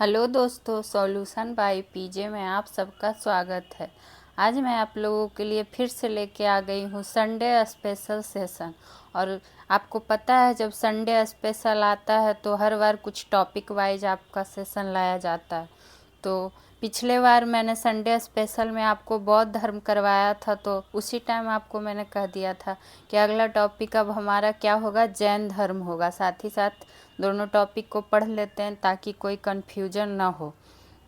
Hello दोस्तों, solution by PJ में आप सबका स्वागत है। आज मैं आप लोगों के लिए फिर से लेके आ गई हूँ संडे स्पेशल सेशन। और आपको पता है, जब संडे स्पेशल आता है तो हर बार कुछ टॉपिक वाइज आपका सेशन लाया जाता है। तो पिछले बार मैंने संडे स्पेशल में आपको बौद्ध धर्म करवाया था, तो उसी टाइम आपको मैंने कह दिया था कि अगला टॉपिक अब हमारा क्या होगा, जैन धर्म होगा। साथ ही साथ दोनों टॉपिक को पढ़ लेते हैं ताकि कोई कन्फ्यूजन ना हो।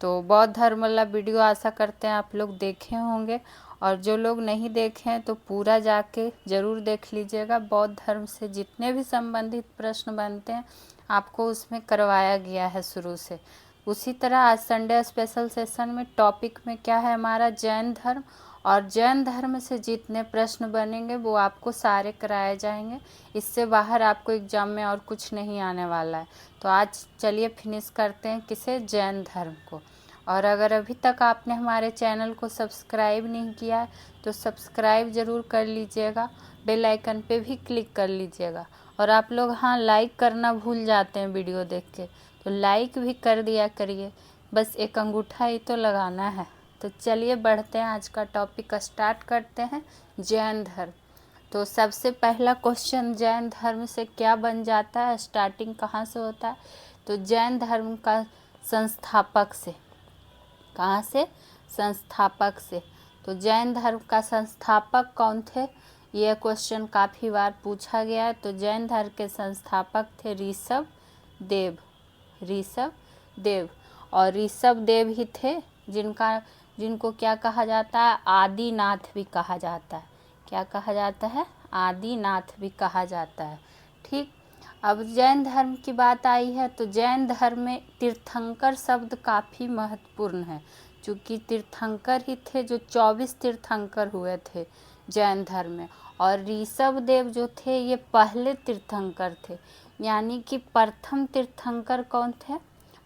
तो बौद्ध धर्म वाला वीडियो आशा करते हैं आप लोग देखे होंगे, और जो लोग नहीं देखे हैं तो पूरा जाके ज़रूर देख लीजिएगा। बौद्ध धर्म से जितने भी संबंधित प्रश्न बनते हैं आपको उसमें करवाया गया है शुरू से। उसी तरह आज संडे स्पेशल सेशन में टॉपिक में क्या है, हमारा जैन धर्म। और जैन धर्म से जितने प्रश्न बनेंगे वो आपको सारे कराए जाएंगे। इससे बाहर आपको एग्जाम में और कुछ नहीं आने वाला है। तो आज चलिए फिनिश करते हैं किसे, जैन धर्म को। और अगर अभी तक आपने हमारे चैनल को सब्सक्राइब नहीं किया है तो सब्सक्राइब ज़रूर कर लीजिएगा, बेल आइकन पे भी क्लिक कर लीजिएगा। और आप लोग हाँ, लाइक करना भूल जाते हैं वीडियो देख के, तो लाइक भी कर दिया करिए, बस एक अंगूठा ही तो लगाना है। तो चलिए बढ़ते हैं, आज का टॉपिक स्टार्ट करते हैं, जैन धर्म। तो सबसे पहला क्वेश्चन, जैन धर्म से क्या बन जाता है, स्टार्टिंग कहाँ से होता है। तो जैन धर्म का संस्थापक से, कहाँ से, संस्थापक से। तो जैन धर्म का संस्थापक कौन थे, यह क्वेश्चन काफ़ी बार पूछा गया है। तो जैन धर्म के संस्थापक थे ऋषभ देव, ऋषभ देव। और ऋषभ देव ही थे जिनको क्या कहा जाता है, आदिनाथ भी कहा जाता है। क्या कहा जाता है, आदिनाथ भी कहा जाता है। ठीक, अब जैन धर्म की बात आई है तो जैन धर्म में तीर्थंकर शब्द काफ़ी महत्वपूर्ण है, क्योंकि तीर्थंकर ही थे जो 24 तीर्थंकर हुए थे जैन धर्म में। और ऋषभ देव जो थे ये पहले तीर्थंकर थे, यानी कि प्रथम तीर्थंकर कौन थे,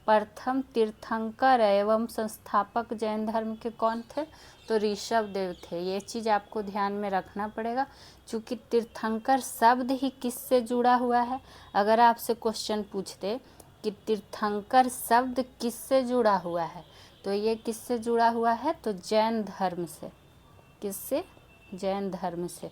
प्रथम तीर्थंकर एवं संस्थापक जैन धर्म के कौन थे, तो ऋषभ देव थे। ये चीज़ आपको ध्यान में रखना पड़ेगा, क्योंकि तीर्थंकर शब्द ही किससे जुड़ा हुआ है। अगर आपसे क्वेश्चन पूछते कि तीर्थंकर शब्द किससे जुड़ा हुआ है, तो ये किससे जुड़ा हुआ है, तो जैन धर्म से। किससे, जैन धर्म से।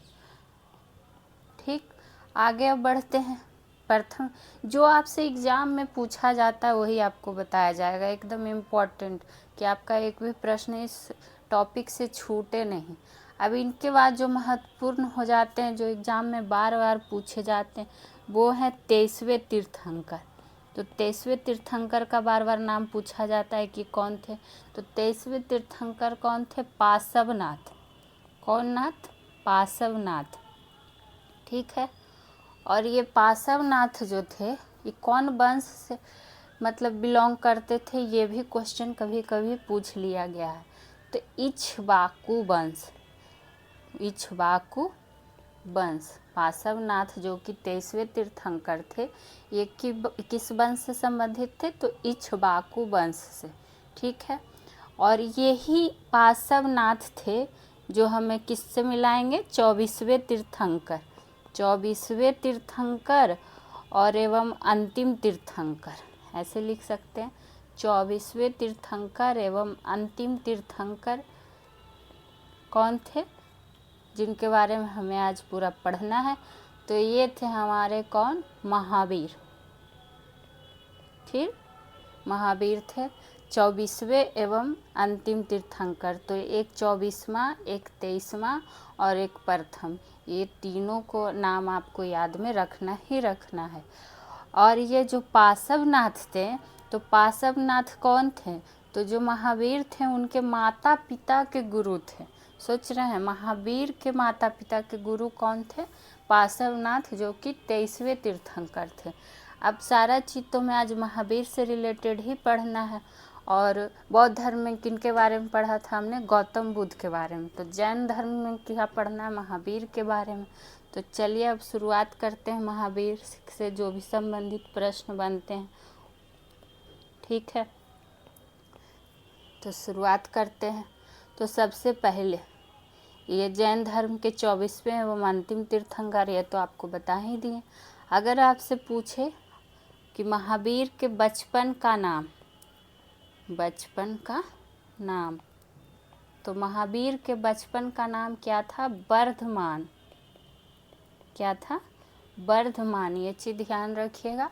ठीक, आगे अब बढ़ते हैं। प्रथम जो आपसे एग्ज़ाम में पूछा जाता है वही आपको बताया जाएगा, एकदम इम्पॉर्टेंट, कि आपका एक भी प्रश्न इस टॉपिक से छूटे नहीं। अब इनके बाद जो महत्वपूर्ण हो जाते हैं, जो एग्ज़ाम में बार बार पूछे जाते हैं, वो हैं 23वें तीर्थंकर। तो 23वें तीर्थंकर का बार बार नाम पूछा जाता है कि कौन थे। तो 23वें तीर्थंकर कौन थे, पार्श्वनाथ। कौन नाथ, पार्श्वनाथ। ठीक है। और ये पार्श्वनाथ जो थे ये कौन वंश से मतलब बिलोंग करते थे, ये भी क्वेश्चन कभी कभी पूछ लिया गया है। तो इक्ष्वाकु वंश, इक्ष्वाकु वंश। पार्श्वनाथ जो कि 23वें तीर्थंकर थे, ये किस वंश से संबंधित थे, तो इक्ष्वाकु वंश से। ठीक है। और यही पार्श्वनाथ थे जो हमें किससे मिलाएंगे, 24वें तीर्थंकर, 24वें तीर्थंकर और एवं अंतिम तीर्थंकर, ऐसे लिख सकते हैं। 24वें तीर्थंकर एवं अंतिम तीर्थंकर कौन थे, जिनके बारे में हमें आज पूरा पढ़ना है। तो ये थे हमारे कौन, महावीर। फिर महावीर थे 24वें एवं अंतिम तीर्थंकर। तो एक 24वां, एक 23वां और एक प्रथम, ये तीनों को नाम आपको याद में रखना ही रखना है। और ये जो पार्श्वनाथ थे, तो पार्श्वनाथ कौन थे, तो जो महावीर थे उनके माता पिता के गुरु थे। सोच रहे हैं, महावीर के माता पिता के गुरु कौन थे, पार्श्वनाथ, जो कि 23वें तीर्थंकर थे। अब सारा चीज़ तो मैं आज महावीर से रिलेटेड ही पढ़ना है। और बौद्ध धर्म में किन के बारे में पढ़ा था हमने, गौतम बुद्ध के बारे में। तो जैन धर्म में क्या पढ़ना है, महावीर के बारे में। तो चलिए अब शुरुआत करते हैं महावीर से जो भी संबंधित प्रश्न बनते हैं। ठीक है, तो शुरुआत करते हैं। तो सबसे पहले ये जैन धर्म के 24वें एवं अंतिम तीर्थंकर, ये तो आपको बता ही दिए। अगर आपसे पूछे कि महावीर के बचपन का नाम, बचपन का नाम। तो महावीर के बचपन का नाम क्या था? वर्धमान। क्या था? वर्धमान। ये चीज़ ध्यान रखिएगा।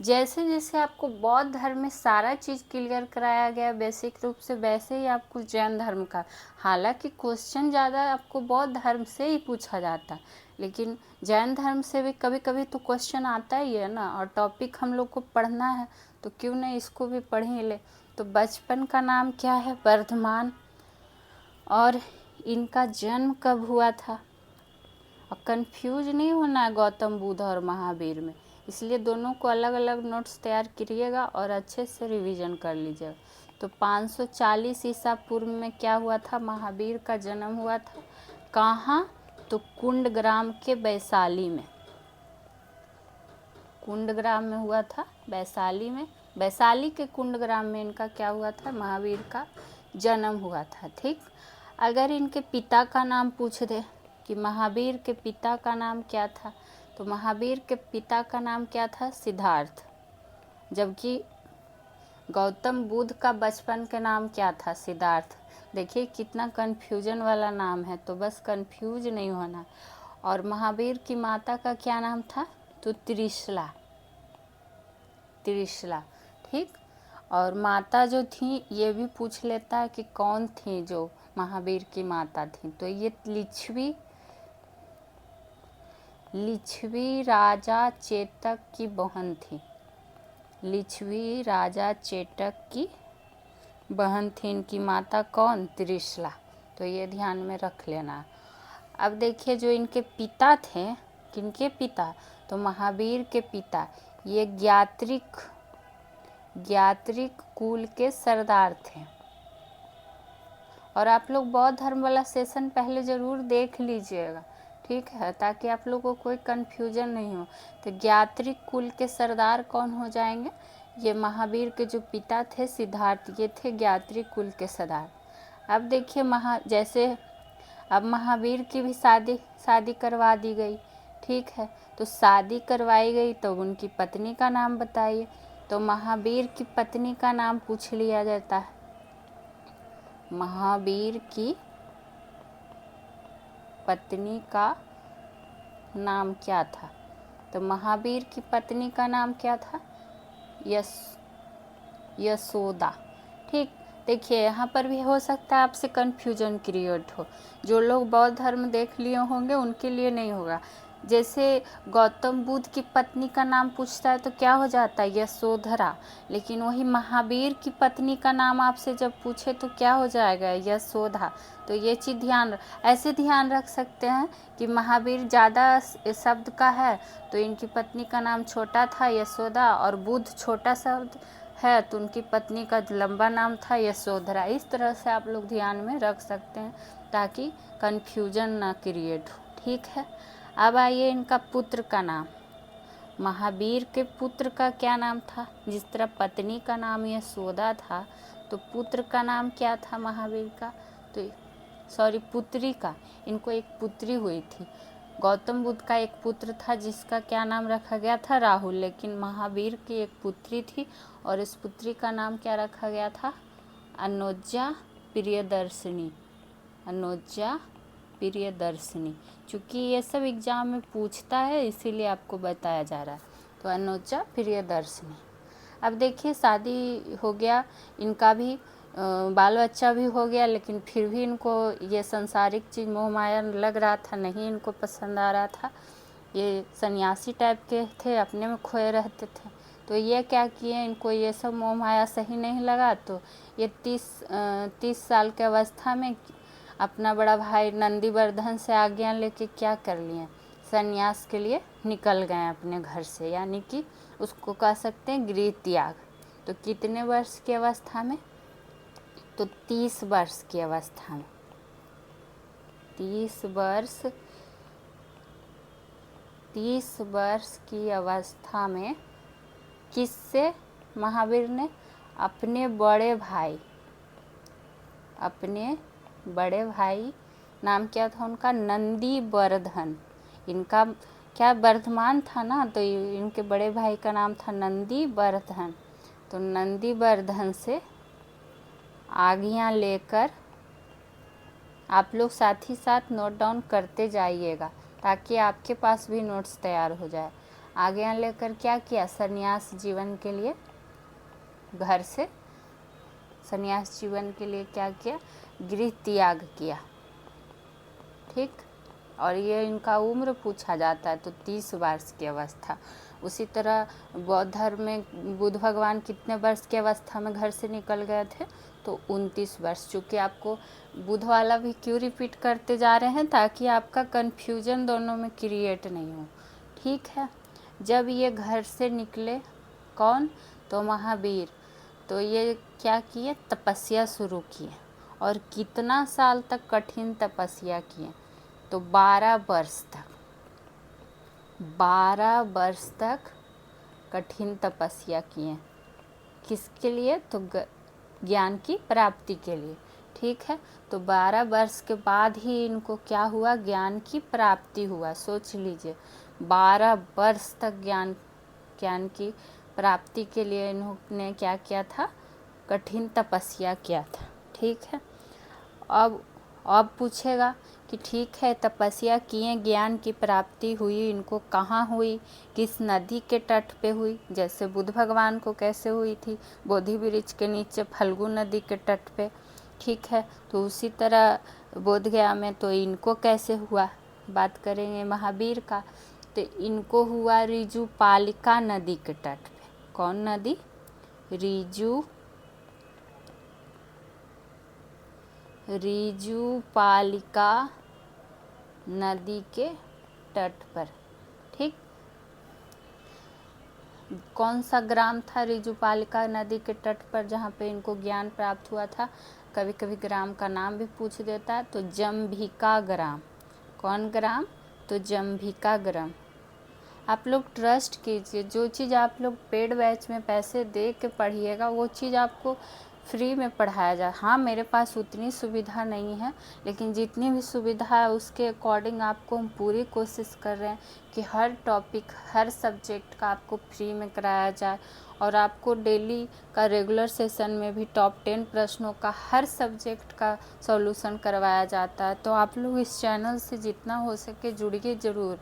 जैसे जैसे आपको बौद्ध धर्म में सारा चीज़ क्लियर कराया गया बेसिक रूप से, वैसे ही आपको जैन धर्म का, हालांकि क्वेश्चन ज़्यादा आपको बौद्ध धर्म से ही पूछा जाता है, लेकिन जैन धर्म से भी कभी कभी तो क्वेश्चन आता ही है ना, और टॉपिक हम लोग को पढ़ना है तो क्यों नहीं इसको भी पढ़ ही ले। तो बचपन का नाम क्या है? वर्धमान। और इनका जन्म कब हुआ था? और कंफ्यूज नहीं होना है गौतम बुद्ध और महावीर में, इसलिए दोनों को अलग अलग नोट्स तैयार करिएगा और अच्छे से रिवीजन कर लीजिएगा। तो 540 ईसा पूर्व में क्या हुआ था? महावीर का जन्म हुआ था। कहाँ? तो कुंडग्राम के वैशाली में। कुंडग्राम में हुआ था, वैशाली में। वैशाली के कुंडग्राम में इनका क्या हुआ था? महावीर का जन्म हुआ था। ठीक। अगर इनके पिता का नाम पूछ दे कि महावीर के पिता का नाम क्या था, तो महावीर के पिता का नाम क्या था? सिद्धार्थ। जबकि गौतम बुद्ध का बचपन का नाम क्या था? सिद्धार्थ। देखिए कितना कन्फ्यूजन वाला नाम है, तो बस कन्फ्यूज नहीं होना। और महावीर की माता का क्या नाम था? तो त्रिशला। त्रिशला। ठीक। और माता जो थी, ये भी पूछ लेता है कि कौन थी जो महावीर की माता थी, तो ये लिच्छवी राजा चेतक की बहन थी। लिच्छवी राजा चेतक की बहन थी इनकी माता। कौन? त्रिशला। तो ये ध्यान में रख लेना। अब देखिए जो इनके पिता थे, किनके पिता? तो महावीर के पिता, ये ज्ञात्रिक कुल के सरदार थे। और आप लोग बौद्ध धर्म वाला सेशन पहले ज़रूर देख लीजिएगा, ठीक है, ताकि आप लोगों को कोई कन्फ्यूजन नहीं हो। तो ज्ञात्रिक कुल के सरदार कौन हो जाएंगे? ये महावीर के जो पिता थे सिद्धार्थ, ये थे ज्ञात्रिक कुल के सरदार। अब देखिए जैसे अब महावीर की भी शादी करवा दी गई, ठीक है। तो शादी करवाई गई तो उनकी पत्नी का नाम बताइए। तो महावीर की पत्नी का नाम पूछ लिया जाता है। महावीर की पत्नी का नाम क्या था? तो महावीर की पत्नी का नाम क्या था? यशोदा। ठीक। देखिए यहाँ पर भी हो सकता है आपसे कन्फ्यूजन क्रिएट हो। जो लोग बौद्ध धर्म देख लिए होंगे उनके लिए नहीं होगा। जैसे गौतम बुद्ध की पत्नी का नाम पूछता है तो क्या हो जाता है? यशोधरा। लेकिन वही महावीर की पत्नी का नाम आपसे जब पूछे तो क्या हो जाएगा? यशोदा। तो ये चीज़ ऐसे ध्यान रख सकते हैं कि महावीर ज़्यादा शब्द का है तो इनकी पत्नी का नाम छोटा था यशोदा, और बुद्ध छोटा शब्द है तो उनकी पत्नी का लंबा नाम था यशोधरा। इस तरह से आप लोग ध्यान में रख सकते हैं ताकि कन्फ्यूजन ना क्रिएट हो, ठीक है। अब आइए इनका पुत्र का नाम। महावीर के पुत्र का क्या नाम था? जिस तरह पत्नी का नाम यशोदा था, तो पुत्र का नाम क्या था महावीर का? तो पुत्री का, इनको एक पुत्री हुई थी। गौतम बुद्ध का एक पुत्र था जिसका क्या नाम रखा गया था? राहुल। लेकिन महावीर की एक पुत्री थी और इस पुत्री का नाम क्या रखा गया था? अनुजा प्रियदर्शिनी। अनुजा प्रियदर्शिनी। चूँकि ये सब एग्जाम में पूछता है इसीलिए आपको बताया जा रहा है। तो अनुजा प्रियदर्शिनी। अब देखिए शादी हो गया, इनका भी बाल बच्चा भी हो गया, लेकिन फिर भी इनको ये संसारिक चीज़ मोह माया लग रहा था, नहीं इनको पसंद आ रहा था। ये सन्यासी टाइप के थे, अपने में खोए रहते थे। तो ये क्या किए, इनको ये सब मोह माया सही नहीं लगा, तो ये 30 साल के अवस्था में अपना बड़ा भाई नंदीवर्धन से आज्ञा लेके क्या कर लिए, सन्यास के लिए निकल गए अपने घर से, यानी कि उसको कह सकते हैं गृह त्याग। तो कितने वर्ष की अवस्था में? तो 30 वर्ष की अवस्था में। 30 वर्ष की अवस्था में किससे महावीर ने? अपने बड़े भाई नाम क्या था उनका? नंदीवर्धन। इनका क्या वर्धमान था ना, तो इनके बड़े भाई का नाम था नंदीवर्धन। तो नंदीवर्धन से आज्ञा लेकर आप लोग साथ ही साथ नोट डाउन करते जाइएगा ताकि आपके पास भी नोट्स तैयार हो जाए। आज्ञा लेकर क्या किया? संन्यास जीवन के लिए घर से संन्यास जीवन के लिए क्या किया? गृह त्याग किया। ठीक, और ये इनका उम्र पूछा जाता है तो 30 वर्ष की अवस्था। उसी तरह बौद्ध धर्म में बुद्ध भगवान कितने वर्ष की अवस्था में घर से निकल गए थे? तो 29 वर्ष। चूँकि आपको बुद्ध वाला भी क्यों रिपीट करते जा रहे हैं? ताकि आपका कन्फ्यूजन दोनों में क्रिएट नहीं हो। ठीक है, जब ये घर से निकले, कौन? तो महावीर। तो ये क्या किए? तपस्या शुरू किए। और कितना साल तक कठिन तपस्या किए? तो 12 वर्ष तक। 12 वर्ष तक कठिन तपस्या किए। किसके लिए? तो ज्ञान की प्राप्ति के लिए। ठीक है, तो 12 वर्ष के बाद ही इनको क्या हुआ? ज्ञान की प्राप्ति हुआ। सोच लीजिए, 12 वर्ष तक ज्ञान की प्राप्ति के लिए इन्होंने क्या किया था? कठिन तपस्या किया था। ठीक है, अब पूछेगा कि ठीक है, तपस्या किए, ज्ञान की प्राप्ति हुई, इनको कहाँ हुई? किस नदी के तट पे हुई? जैसे बुद्ध भगवान को कैसे हुई थी? बोधि वृक्ष के नीचे फल्गु नदी के तट पे। ठीक है, तो उसी तरह बोध गया में तो इनको कैसे हुआ? बात करेंगे महावीर का, तो इनको हुआ ऋजुपालिका नदी के तट पे। कौन नदी? ऋजुपालिका नदी के तट पर। ठीक, कौन सा ग्राम था ऋजुपालिका नदी के तट पर जहाँ पे इनको ज्ञान प्राप्त हुआ था? कभी कभी ग्राम का नाम भी पूछ देता है, तो जम्भिका ग्राम। कौन ग्राम? तो जम्भिका ग्राम। आप लोग ट्रस्ट कीजिए, जो चीज़ आप लोग पेड बैच में पैसे दे के पढ़िएगा वो चीज़ आपको फ्री में पढ़ाया जाए। हाँ, मेरे पास उतनी सुविधा नहीं है, लेकिन जितनी भी सुविधा है उसके अकॉर्डिंग आपको हम पूरी कोशिश कर रहे हैं कि हर टॉपिक, हर सब्जेक्ट का आपको फ्री में कराया जाए। और आपको डेली का रेगुलर सेशन में भी टॉप 10 प्रश्नों का हर सब्जेक्ट का सॉल्यूशन करवाया जाता है। तो आप लोग इस चैनल से जितना हो सके जुड़िए ज़रूर,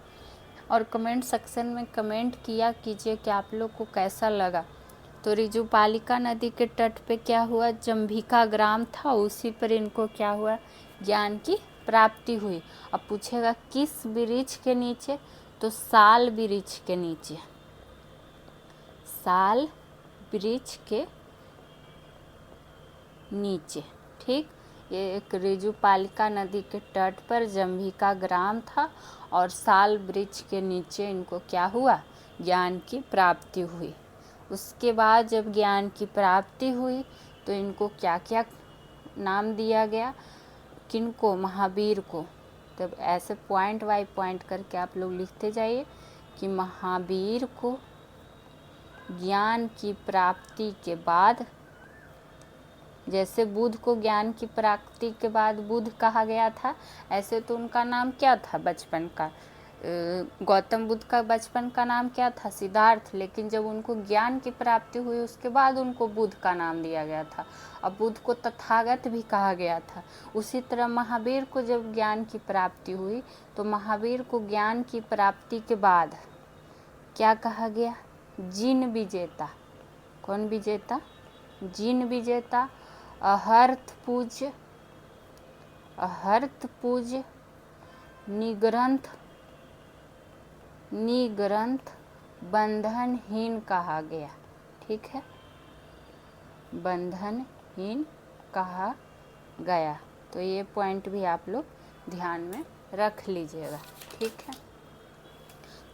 और कमेंट सेक्शन में कमेंट किया कीजिए कि आप लोग को कैसा लगा। तो ऋजुपालिका नदी के तट पे क्या हुआ? जम्भिका ग्राम था, उसी पर इनको क्या हुआ? ज्ञान की प्राप्ति हुई। अब पूछेगा किस वृक्ष के नीचे? तो साल वृक्ष के नीचे। साल वृक्ष के नीचे। ठीक, ये एक ऋजुपालिका नदी के तट पर जम्भिका ग्राम था और साल वृक्ष के नीचे इनको क्या हुआ? ज्ञान की प्राप्ति हुई। उसके बाद जब ज्ञान की प्राप्ति हुई तो इनको क्या क्या नाम दिया गया? किनको? महावीर को। तब ऐसे पॉइंट बाय पॉइंट करके आप लोग लिखते जाइए कि महावीर को ज्ञान की प्राप्ति के बाद, जैसे बुद्ध को ज्ञान की प्राप्ति के बाद बुद्ध कहा गया था, ऐसे तो उनका नाम क्या था बचपन का? गौतम बुद्ध का बचपन का नाम क्या था? सिद्धार्थ। लेकिन जब उनको ज्ञान की प्राप्ति हुई उसके बाद उनको बुद्ध का नाम दिया गया था। अब बुद्ध को तथागत भी कहा गया था। उसी तरह महावीर को जब ज्ञान की प्राप्ति हुई तो महावीर को ज्ञान की प्राप्ति के बाद क्या कहा गया? जिन विजेता। कौन विजेता? जिन विजेता, अहर्त पूज्य, निग्रंथ बंधनहीन कहा गया। ठीक है, बंधनहीन कहा गया। तो ये पॉइंट भी आप लोग ध्यान में रख लीजिएगा। ठीक है,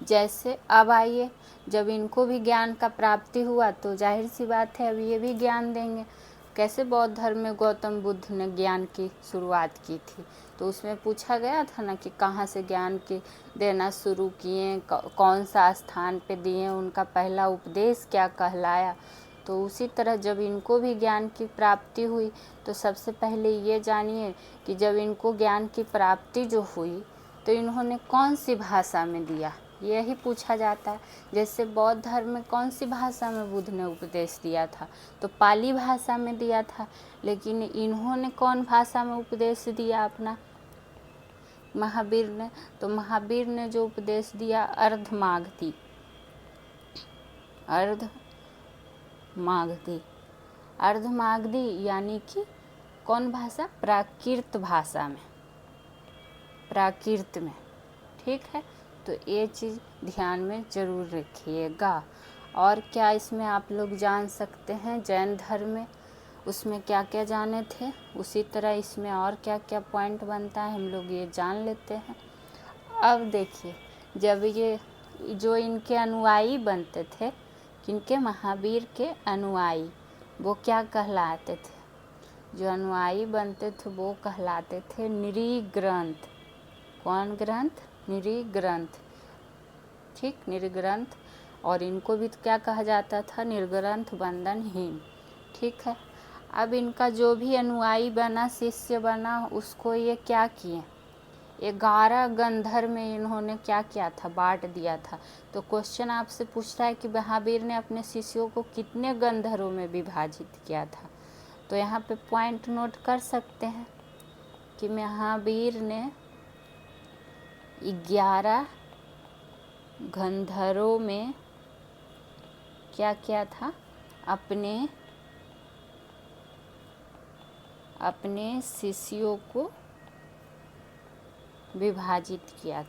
जैसे अब आइए, जब इनको भी ज्ञान का प्राप्ति हुआ तो जाहिर सी बात है अब ये भी ज्ञान देंगे। कैसे? बौद्ध धर्म में गौतम बुद्ध ने ज्ञान की शुरुआत की थी, तो उसमें पूछा गया था ना कि कहाँ से ज्ञान की देना शुरू किए, कौन सा स्थान पे दिए, उनका पहला उपदेश क्या कहलाया। तो उसी तरह जब इनको भी ज्ञान की प्राप्ति हुई तो सबसे पहले ये जानिए कि जब इनको ज्ञान की प्राप्ति जो हुई तो इन्होंने कौन सी भाषा में दिया? यही पूछा जाता है। जैसे बौद्ध धर्म में कौन सी भाषा में बुद्ध ने उपदेश दिया था, तो पाली भाषा में दिया था। लेकिन इन्होंने कौन भाषा में उपदेश दिया अपना, महावीर ने? तो महावीर ने जो उपदेश दिया अर्धमागधी, अर्धमागधी यानी कि कौन भाषा? प्राकृत भाषा में, प्राकृत में। ठीक है, तो ये चीज़ ध्यान में ज़रूर रखिएगा। और क्या इसमें आप लोग जान सकते हैं, जैन धर्म में उसमें क्या क्या जाने थे, उसी तरह इसमें और क्या क्या पॉइंट बनता है हम लोग ये जान लेते हैं। अब देखिए, जब ये जो इनके अनुयायी बनते थे, किनके? महावीर के अनुयायी, वो क्या कहलाते थे? जो अनुयायी बनते थे वो कहलाते थे नृग्रंथ। कौन ग्रंथ? नृग्रंथ। ठीक, नृग्रंथ। और इनको भी क्या कहा जाता था? निर्ग्रंथ बंधनहीन। ठीक है, अब इनका जो भी अनुयायी बना, शिष्य बना, उसको ये क्या किए? 11 गंधर्व में इन्होंने क्या किया था? बांट दिया था। तो क्वेश्चन आपसे पूछता है कि महावीर ने अपने शिष्यों को कितने गंधर्वों में विभाजित किया था? तो यहाँ पे पॉइंट नोट कर सकते हैं कि महावीर ने 11 गंधर्वों में क्या किया था? अपने शिष्यों को विभाजित किया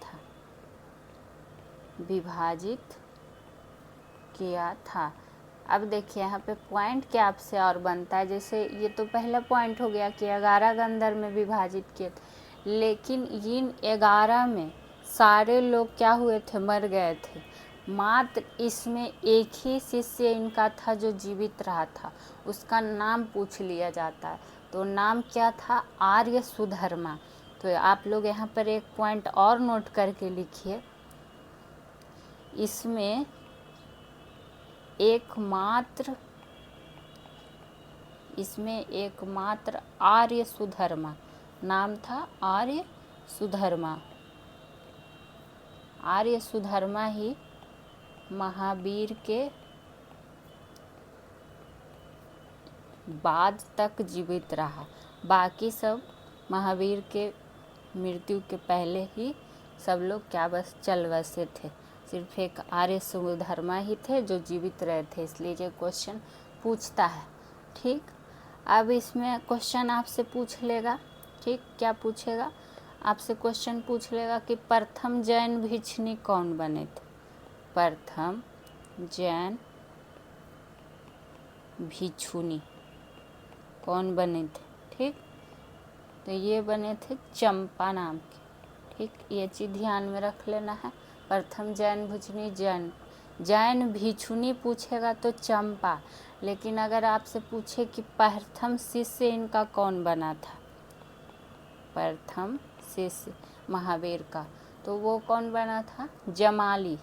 था। अब देखिए यहाँ पे पॉइंट क्या आपसे और बनता है। जैसे ये तो पहला पॉइंट हो गया कि 11 गंधर्व में विभाजित किए थे, लेकिन इन 11 में सारे लोग क्या हुए थे? मर गए थे। मात्र इसमें एक ही शिष्य इनका था जो जीवित रहा था, उसका नाम पूछ लिया जाता है। तो नाम क्या था? आर्य सुधर्मा। तो आप लोग यहाँ पर एक पॉइंट और नोट करके लिखिए, इसमें एकमात्र आर्य सुधर्मा नाम था। आर्य सुधर्मा ही महावीर के बाद तक जीवित रहा। बाकी सब महावीर के मृत्यु के पहले ही सब लोग क्या बस चल बसे थे। सिर्फ एक आर्य सुधर्मा ही थे जो जीवित रहे थे, इसलिए ये क्वेश्चन पूछता है। ठीक, अब इसमें क्वेश्चन आपसे पूछ लेगा। ठीक, क्या पूछेगा? आपसे क्वेश्चन पूछ लेगा कि प्रथम जैन भिक्षुनी कौन बने थे? प्रथम जैन भिक्षुनी कौन बने थे? ठीक, तो ये बने थे चंपा नाम के। ठीक, ये चीज़ ध्यान में रख लेना है। प्रथम जैन भिक्षुनी, जैन भिक्षुनी पूछेगा तो चंपा। लेकिन अगर आपसे पूछे कि प्रथम शिष्य इनका कौन बना था, प्रथम शिष्य महावीर का, तो वो कौन बना था? जमाली।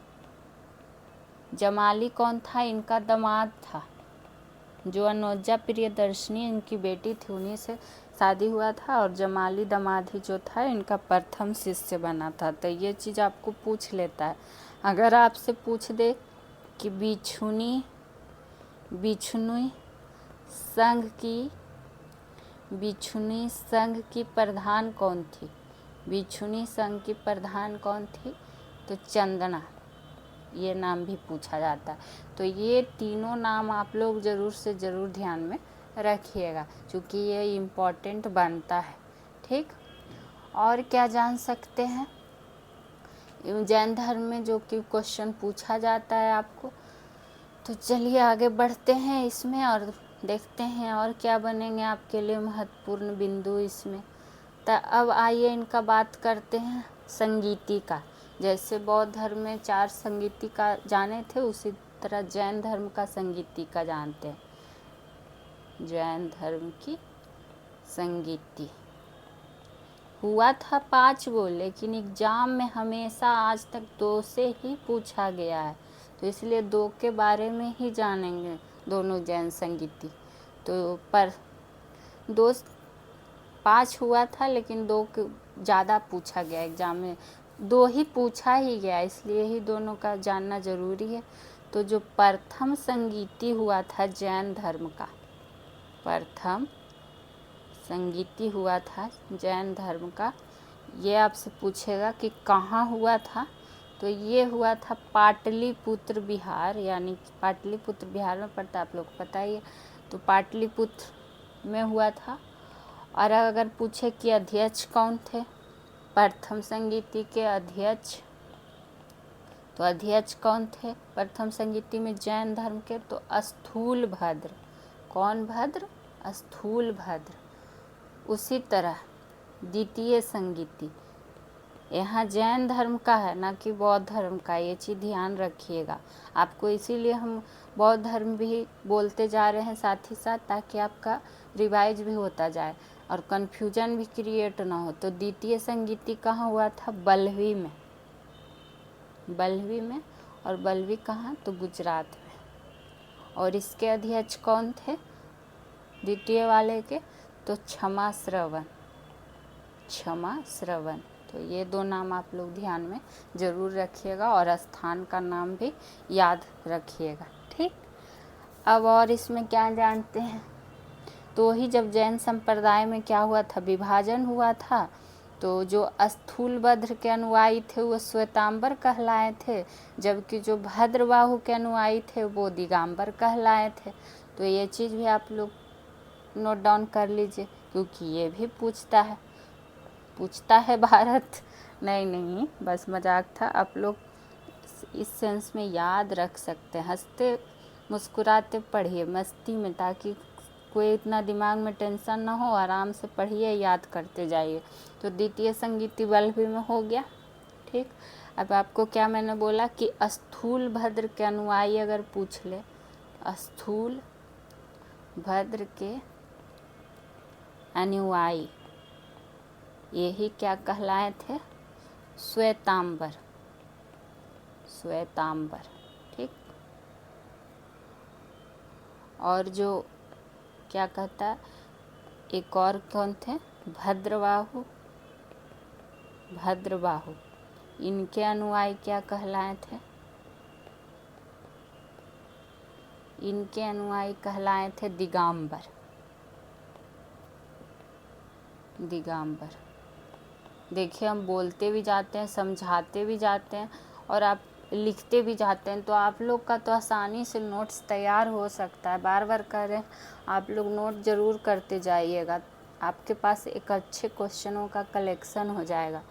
जमाली कौन था? इनका दामाद था। जो अनोजा प्रियदर्शनी इनकी बेटी थी, उन्हीं से शादी हुआ था, और जमाली दामाद ही जो था इनका प्रथम शिष्य बना था। तो ये चीज़ आपको पूछ लेता है। अगर आपसे पूछ दे कि भिक्षुनी संघ की प्रधान कौन थी? भिक्षुनी संघ की प्रधान कौन थी? तो चंदना, ये नाम भी पूछा जाता है। तो ये तीनों नाम आप लोग ज़रूर से ज़रूर ध्यान में रखिएगा, क्योंकि ये इम्पॉर्टेंट बनता है। ठीक, और क्या जान सकते हैं जैन धर्म में जो कि क्वेश्चन पूछा जाता है आपको? तो चलिए आगे बढ़ते हैं इसमें और देखते हैं और क्या बनेंगे आपके लिए महत्वपूर्ण बिंदु इसमें। तो अब आइए इनका बात करते हैं संगीति का। जैसे बौद्ध धर्म में 4 संगीति का जाने थे, उसी तरह जैन धर्म का संगीति का जानते हैं। जैन धर्म की संगीति हुआ था 5 गो, लेकिन एग्जाम में हमेशा आज तक 2 से ही पूछा गया है, तो इसलिए 2 के बारे में ही जानेंगे दोनों जैन संगीति। तो पर 5 हुआ था, लेकिन 2 ज़्यादा पूछा गया एग्जाम में, दो ही पूछा ही गया, इसलिए ही दोनों का जानना जरूरी है। तो जो प्रथम संगीति हुआ था जैन धर्म का, प्रथम संगीति हुआ था जैन धर्म का, ये आपसे पूछेगा कि कहाँ हुआ था। तो ये हुआ था पाटलिपुत्र बिहार, यानी पाटलिपुत्र बिहार में पड़ता है, आप लोग को पता ही है। तो पाटलिपुत्र में हुआ था। और अगर पूछे कि अध्यक्ष कौन थे प्रथम संगीति के अध्यक्ष, तो अध्यक्ष कौन थे प्रथम संगीति में जैन धर्म के? तो स्थूल भद्र। कौन भद्र? स्थूल भद्र। उसी तरह द्वितीय संगीति यहाँ जैन धर्म का है, ना कि बौद्ध धर्म का, ये चीज़ ध्यान रखिएगा। आपको इसीलिए हम बौद्ध धर्म भी बोलते जा रहे हैं साथ ही साथ, ताकि आपका रिवाइज भी होता जाए और कन्फ्यूजन भी क्रिएट ना हो। तो द्वितीय संगीति कहाँ हुआ था? बल्हवी में। बल्हवी में। और बल्हवी कहाँ? तो गुजरात में। और इसके अध्यक्ष कौन थे द्वितीय वाले के? तो क्षमा श्रवण। क्षमा श्रवण। तो ये दो नाम आप लोग ध्यान में ज़रूर रखिएगा और स्थान का नाम भी याद रखिएगा, ठीक। अब और इसमें क्या जानते हैं? तो ही जब जैन संप्रदाय में क्या हुआ था? विभाजन हुआ था। तो जो स्थूलभद्र के अनुयायी थे वो श्वेतांबर कहलाए थे, जबकि जो भद्रबाहु के अनुयायी थे वो दिगंबर कहलाए थे। तो ये चीज़ भी आप लोग नोट डाउन कर लीजिए, क्योंकि ये भी पूछता है भारत। नहीं, बस मजाक था। आप लोग इस सेंस में याद रख सकते हैं, हंसते मुस्कुराते पढ़िए मस्ती में, ताकि कोई इतना दिमाग में टेंशन ना हो, आराम से पढ़िए, याद करते जाइए। तो द्वितीय संगीति बल्लभी में हो गया, ठीक। अब आपको क्या मैंने बोला कि स्थूल भद्र के अनुयायी अगर पूछ ले, स्थूल भद्र के अनुयायी, यही क्या कहलाए थे? श्वेतांबर। श्वेतांबर, ठीक। और जो क्या कहता है, एक और कौन थे? भद्रबाहु। भद्रबाहु, इनके अनुयायी क्या कहलाए थे? इनके अनुयायी कहलाए थे दिगंबर। दिगंबर। देखिए, हम बोलते भी जाते हैं, समझाते भी जाते हैं और आप लिखते भी जाते हैं, तो आप लोग का तो आसानी से नोट्स तैयार हो सकता है। बार बार कह रहे हैं, आप लोग नोट ज़रूर करते जाइएगा, आपके पास एक अच्छे क्वेश्चनों का कलेक्शन हो जाएगा।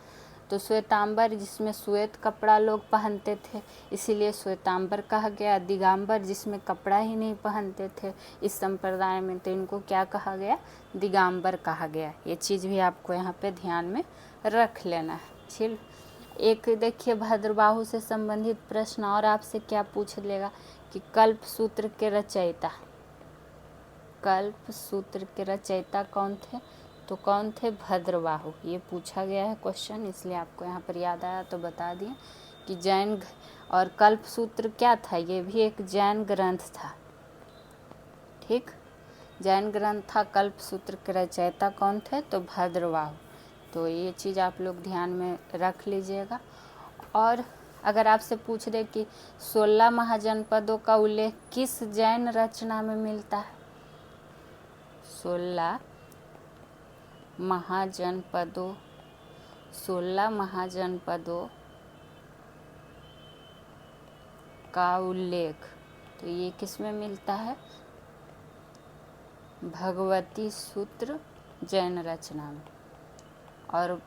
तो श्वेतांबर, जिसमें श्वेत कपड़ा लोग पहनते थे, इसीलिए श्वेतांबर कहा गया। दिगंबर, जिसमें कपड़ा ही नहीं पहनते थे इस संप्रदाय में, तो इनको क्या कहा गया? दिगंबर कहा गया। ये चीज़ भी आपको यहाँ पे ध्यान में रख लेना है, ठीक। एक देखिए, भद्रबाहु से संबंधित प्रश्न और आपसे क्या पूछ लेगा कि कल्प सूत्र के रचयिता, कल्प सूत्र के रचयिता कौन थे? तो कौन थे? भद्रबाहु। ये पूछा गया है क्वेश्चन, इसलिए आपको यहाँ पर याद आया तो बता दिए कि जैन। और कल्प सूत्र क्या था? ये भी एक जैन ग्रंथ था, ठीक। जैन ग्रंथ था। कल्प सूत्र के रचयिता कौन थे? तो भद्रबाहु। तो ये चीज़ आप लोग ध्यान में रख लीजिएगा। और अगर आपसे पूछ दे कि 16 महाजनपदों का उल्लेख किस जैन रचना में मिलता है? 16 महाजनपदों, 16 महाजनपदों का उल्लेख, तो ये किस में मिलता है? भगवती सूत्र जैन रचना में। और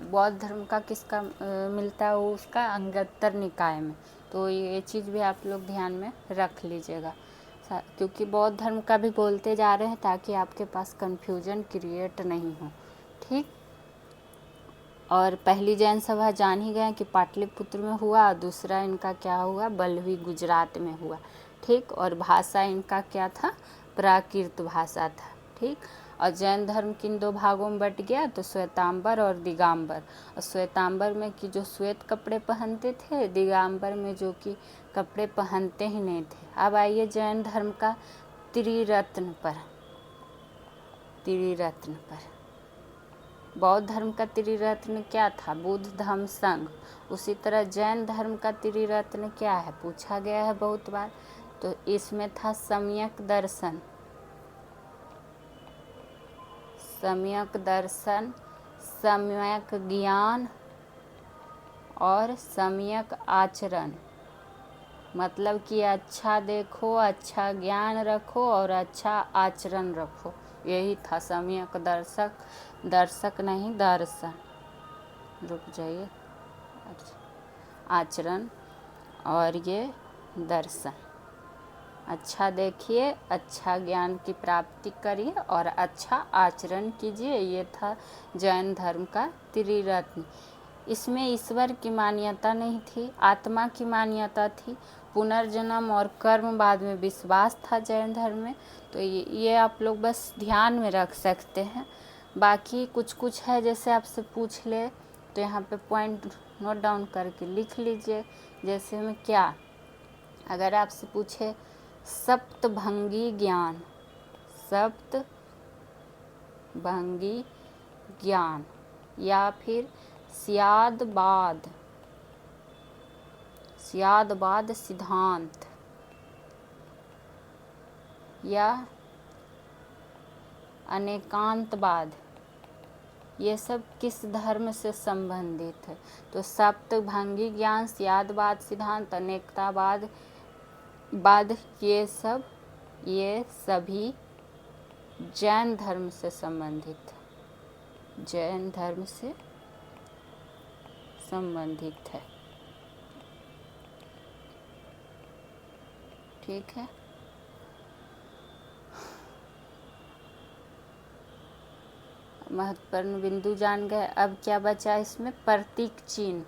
बौद्ध धर्म का किसका मिलता है? वो उसका अंगुत्तर निकाय में। तो ये चीज़ भी आप लोग ध्यान में रख लीजिएगा, क्योंकि बौद्ध धर्म का भी बोलते जा रहे हैं ताकि आपके पास कन्फ्यूजन क्रिएट नहीं हो, ठीक। और पहली जैन सभा जान ही गए कि पाटलिपुत्र में हुआ, दूसरा इनका क्या हुआ? बल्हवी गुजरात में हुआ, ठीक। और भाषा इनका क्या था? प्राकृत भाषा था, ठीक। और जैन धर्म किन दो भागों में बट गया? तो श्वेतांबर और दिगंबर। और श्वेतांबर में कि जो श्वेत कपड़े पहनते थे, दिगंबर में जो कि कपड़े पहनते ही नहीं थे। अब आइए जैन धर्म का त्रिरत्न पर। त्रिरत्न पर बौद्ध धर्म का त्रिरत्न क्या था? बुद्ध, धम्म, संघ। उसी तरह जैन धर्म का त्रिरत्न क्या है? पूछा गया है बहुत बार। तो इसमें था सम्यक दर्शन, सम्यक दर्शन, सम्यक ज्ञान और सम्यक आचरण। मतलब कि अच्छा देखो, अच्छा ज्ञान रखो और अच्छा आचरण रखो, यही था सम्यक दर्शक, दर्शक नहीं दर्शन, रुक जाइए, आचरण और ये दर्शन। अच्छा देखिए, अच्छा ज्ञान की प्राप्ति करिए और अच्छा आचरण कीजिए, ये था जैन धर्म का त्रिरत्न। इसमें ईश्वर की मान्यता नहीं थी, आत्मा की मान्यता थी, पुनर्जन्म और कर्म बाद में विश्वास था जैन धर्म में। तो ये आप लोग बस ध्यान में रख सकते हैं। बाकी कुछ कुछ है, जैसे आपसे पूछ ले तो यहाँ पे पॉइंट नोट डाउन करके लिख लीजिए। जैसे में क्या, अगर आपसे पूछे सप्तभंगी ज्ञान, सप्तभंगी ज्ञान, या फिर स्यादवाद, स्यादवाद सिद्धांत, या अनेकांतवाद, ये सब किस धर्म से संबंधित है? तो सप्तभंगी ज्ञान, स्यादवाद सिद्धांत, अनेकतावाद बाद, ये सभी जैन धर्म से संबंधित है, जैन धर्म से संबंधित है। ठीक है, महत्वपूर्ण बिंदु जान गए। अब क्या बचा इसमें? प्रतीक चिन्ह।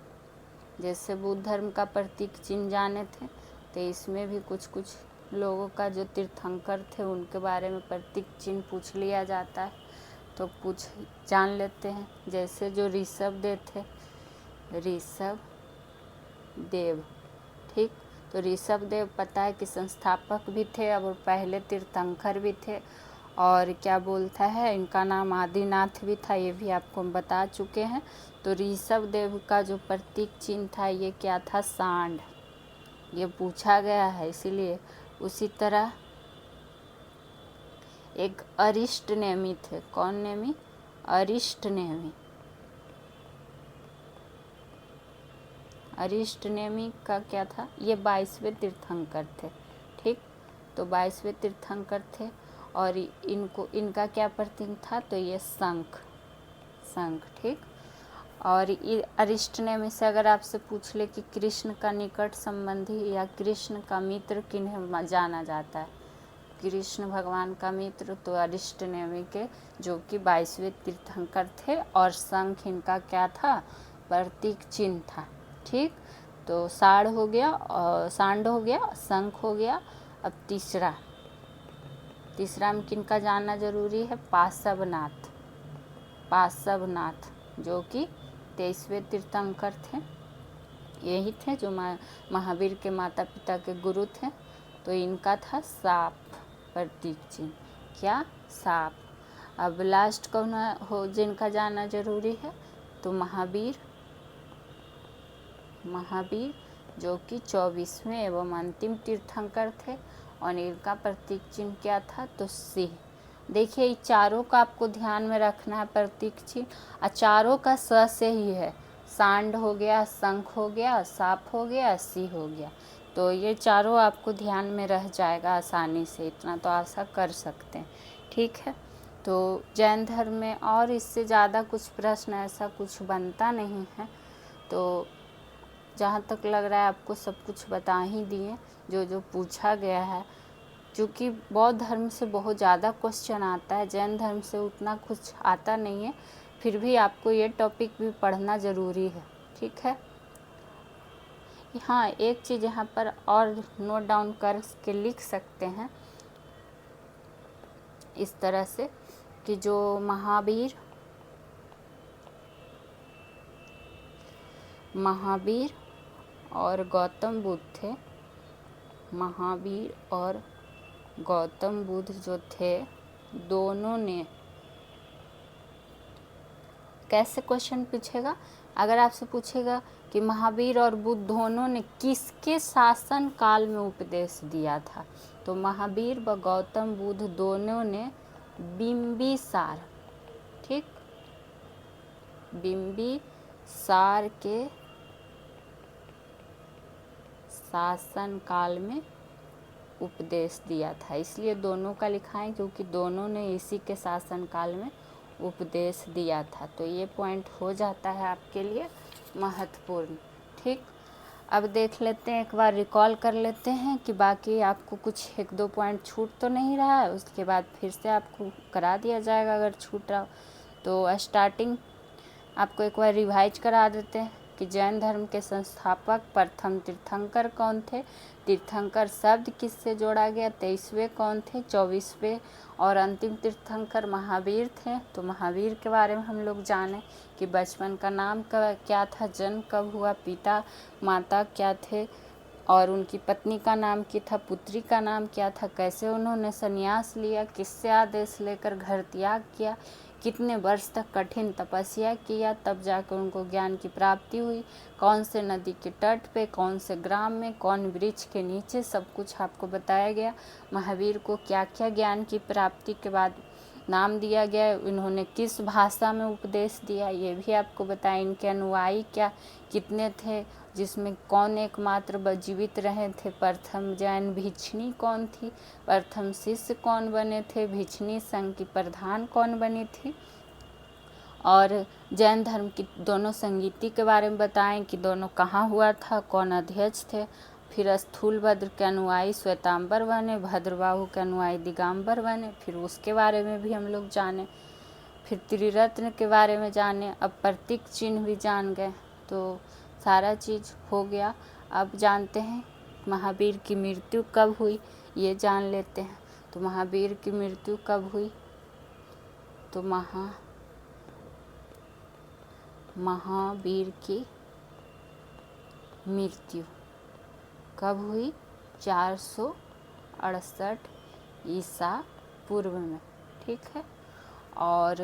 जैसे बुद्ध धर्म का प्रतीक चिन्ह जाने थे, तो इसमें भी कुछ कुछ लोगों का जो तीर्थंकर थे उनके बारे में प्रतीक चिन्ह पूछ लिया जाता है, तो जान लेते हैं। जैसे जो ऋषभ देव थे, ऋषभ देव, ठीक, तो ऋषभ देव पता है कि संस्थापक भी थे और पहले तीर्थंकर भी थे, और क्या बोलता है, इनका नाम आदिनाथ भी था, ये भी आपको हम बता चुके हैं। तो ऋषभ देव का जो प्रतीक चिन्ह था ये क्या था? सांड, ये पूछा गया है इसीलिए। उसी तरह एक अरिष्ट नेमी थे, कौन नेमी? अरिष्ट नेमी, अरिष्ट नेमी का क्या था? ये 22वें तीर्थंकर थे, ठीक, तो 22वें तीर्थंकर थे। और इनका क्या प्रतीक था? तो ये शंख, शंख, ठीक। और अरिष्ट नेमी से अगर आपसे पूछ ले कि कृष्ण का निकट संबंधी या कृष्ण का मित्र किन्हें जाना जाता है, कृष्ण भगवान का मित्र, तो अरिष्ट नेमी के, जो कि 22वें तीर्थंकर थे, और शंख इनका क्या था? प्रतीक चिन्ह था, ठीक। तो सांड हो गया, शंख हो गया। अब तीसरा में किनका जानना जरूरी है? पार्श्वनाथ, पार्श्वनाथ, जो कि 23वें तीर्थंकर थे, यही थे जो महावीर के माता पिता के गुरु थे। तो इनका था सांप प्रतीक चिन्ह, क्या? सांप। अब लास्ट कौन हो जिनका जानना जरूरी है? तो महावीर, जो कि 24वें एवं अंतिम तीर्थंकर थे, और इनका प्रतीक चिन्ह क्या था? तो सिंह। देखिए, ये चारों का आपको ध्यान में रखना है प्रतीक चिन्ह, और चारों का स से ही है। सांड हो गया, शंख हो गया, सांप हो गया, सिंह हो गया। तो ये चारों आपको ध्यान में रह जाएगा आसानी से, इतना तो आशा कर सकते हैं, ठीक है। तो जैन धर्म में और इससे ज़्यादा कुछ प्रश्न ऐसा कुछ बनता नहीं है। तो जहाँ तक लग रहा है आपको सब कुछ बता ही दिए जो जो पूछा गया है। क्योंकि बौद्ध धर्म से बहुत ज़्यादा क्वेश्चन आता है, जैन धर्म से उतना कुछ आता नहीं है, फिर भी आपको ये टॉपिक भी पढ़ना ज़रूरी है, ठीक है। हाँ, एक चीज़ यहाँ पर और नोट डाउन करके लिख सकते हैं इस तरह से कि जो महावीर और गौतम बुद्ध थे, महावीर और गौतम बुद्ध जो थे, दोनों ने कैसे क्वेश्चन पूछेगा? अगर आपसे पूछेगा कि महावीर और बुद्ध दोनों ने किसके शासन काल में उपदेश दिया था, तो महावीर व गौतम बुद्ध दोनों ने बिंबिसार, ठीक, बिंबिसार के शासन काल में उपदेश दिया था। इसलिए दोनों का लिखा है क्योंकि दोनों ने इसी के शासन काल में उपदेश दिया था। तो ये पॉइंट हो जाता है आपके लिए महत्वपूर्ण, ठीक। अब देख लेते हैं, एक बार रिकॉल कर लेते हैं कि बाकी आपको कुछ 1-2 पॉइंट छूट तो नहीं रहा है, उसके बाद फिर से आपको करा दिया जाएगा अगर छूट रहा। तो स्टार्टिंग आपको एक बार रिवाइज करा देते हैं कि जैन धर्म के संस्थापक प्रथम तीर्थंकर कौन थे, तीर्थंकर शब्द किससे जोड़ा गया, 23वें कौन थे, 24वें और अंतिम तीर्थंकर महावीर थे। तो महावीर के बारे में हम लोग जाने कि बचपन का नाम क्या था, जन्म कब हुआ, पिता माता क्या थे और उनकी पत्नी का नाम क्या था, पुत्री का नाम क्या था, कैसे उन्होंने संन्यास लिया, किससे आदेश लेकर घर त्याग किया, कितने वर्ष तक कठिन तपस्या किया, तब जाकर उनको ज्ञान की प्राप्ति हुई, कौन से नदी के तट पे, कौन से ग्राम में, कौन वृक्ष के नीचे, सब कुछ आपको बताया गया। महावीर को क्या क्या ज्ञान की प्राप्ति के बाद नाम दिया गया, इन्होंने किस भाषा में उपदेश दिया ये भी आपको बताया। इनके अनुयायी क्या कितने थे, जिसमें कौन एकमात्र जीवित रहे थे, प्रथम जैन भिक्षुणी कौन थी, प्रथम शिष्य कौन बने थे, भिक्षुणी संघ की प्रधान कौन बनी थी, और जैन धर्म की दोनों संगीति के बारे में बताएं कि दोनों कहाँ हुआ था, कौन अध्यक्ष थे। फिर स्थूलभद्र के अनुयायी श्वेतांबर बने, भद्रबाहु के अनुयायी दिगंबर बने, फिर उसके बारे में भी हम लोग जाने। फिर त्रिरत्न के बारे में जाने, अब प्रतीक चिन्ह भी जान गए, तो सारा चीज़ हो गया। अब जानते हैं महावीर की मृत्यु कब हुई, ये जान लेते हैं। तो महावीर की मृत्यु कब हुई, तो महावीर की मृत्यु कब हुई, 468 ईसा पूर्व में, ठीक है। और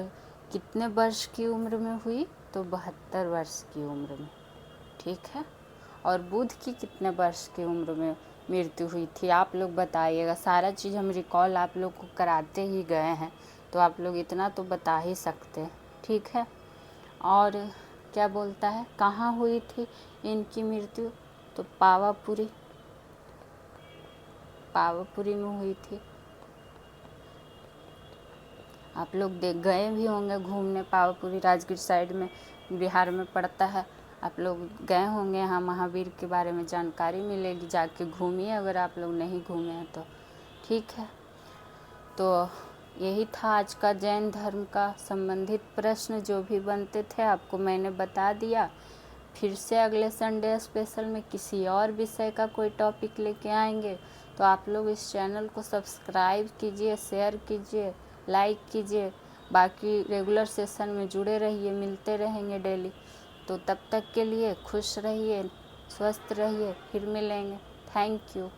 कितने वर्ष की उम्र में हुई, तो 72 वर्ष की उम्र में, ठीक है। और बुद्ध की कितने वर्ष की उम्र में मृत्यु हुई थी, आप लोग बताइएगा। सारा चीज़ हम रिकॉल आप लोग को कराते ही गए हैं, तो आप लोग इतना तो बता ही सकते हैं, ठीक है। और क्या बोलता है, कहाँ हुई थी इनकी मृत्यु, तो पावापुरी में हुई थी। आप लोग देख गए भी होंगे घूमने, पावापुरी राजगीर साइड में बिहार में पड़ता है, आप लोग गए होंगे, यहाँ महावीर के बारे में जानकारी मिलेगी, जाके घूमिए अगर आप लोग नहीं घूमे हैं तो, ठीक है। तो यही था आज का जैन धर्म का संबंधित प्रश्न, जो भी बनते थे आपको मैंने बता दिया। फिर से अगले संडे स्पेशल में किसी और विषय का कोई टॉपिक लेके आएंगे, तो आप लोग इस चैनल को सब्सक्राइब कीजिए, शेयर कीजिए, लाइक कीजिए, बाकी रेगुलर सेशन में जुड़े रहिए, मिलते रहेंगे डेली। तो तब तक के लिए खुश रहिए, स्वस्थ रहिए, फिर मिलेंगे। Thank you.